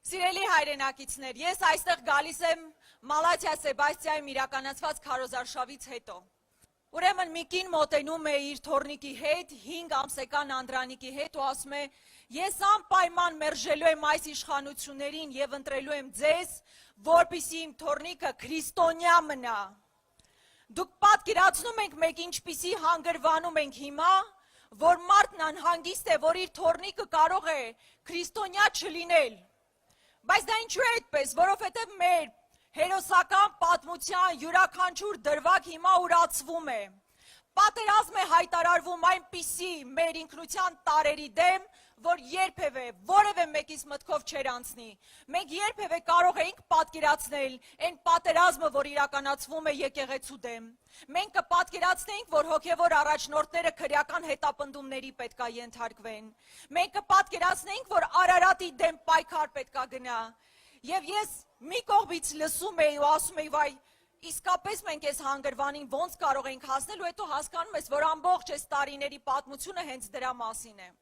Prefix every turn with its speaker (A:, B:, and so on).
A: Սիրելի հայրենակիցներ, ես այստեղ գալիս եմ Մալաթիա Սեբաստիայում իրականացված քարոզարշավից հետո։ Ուրեմն մի կին մոտենում է իր թոռնիկի հետ, 5 ամսեկան Անդրանիկի հետ ու ասում է. ես անպայման մերժելու եմ այս իշխանություններին եւ ընտրելու եմ ձեզ, որպեսզի իմ թոռնիկը քրիստոնյա մնա։ Դուք պատկերացնում եք մեկ ինչպիսի հանգրվանում ենք հիմա, որ մարդն անհանգիստ է, որ իր թոռնիկը կարող է քրիստոնյա չլինել։ Բայց դա ինչու է այդպես, որովհետև մեր հերոսական պատմության յուրաքանչյուր դրվագ հիմա ուրացվում է։ Պատերազմ է հայտարարվում այնպիսի մեր ինքնության տարերի դեմ, որ երբևէ որևէ մեկից մտքով չեր անցնի։ Մենք երբևէ կարող էինք պատկերացնել այն պատերազմը, որ իրականացվում է եկեղեցու դեմ։ Մենք կպատկերացնեինք, որ հոգևոր առաջնորդները քրեական հետապնդումների պետքա ենթարկվեն։ Մենք կպատկերացնեինք, որ Արարատի դեմ պայքար պետքա գնա։ Եվ ես մի կողմից լսում էի ու ասում էի, վայ, իսկապես մենք այս հանգրվանին ոնց կարող ենք հասնել ու հետո հասկանում ես, որ ամբողջ այս տարիների պատմությունը հենց դրա մասին է։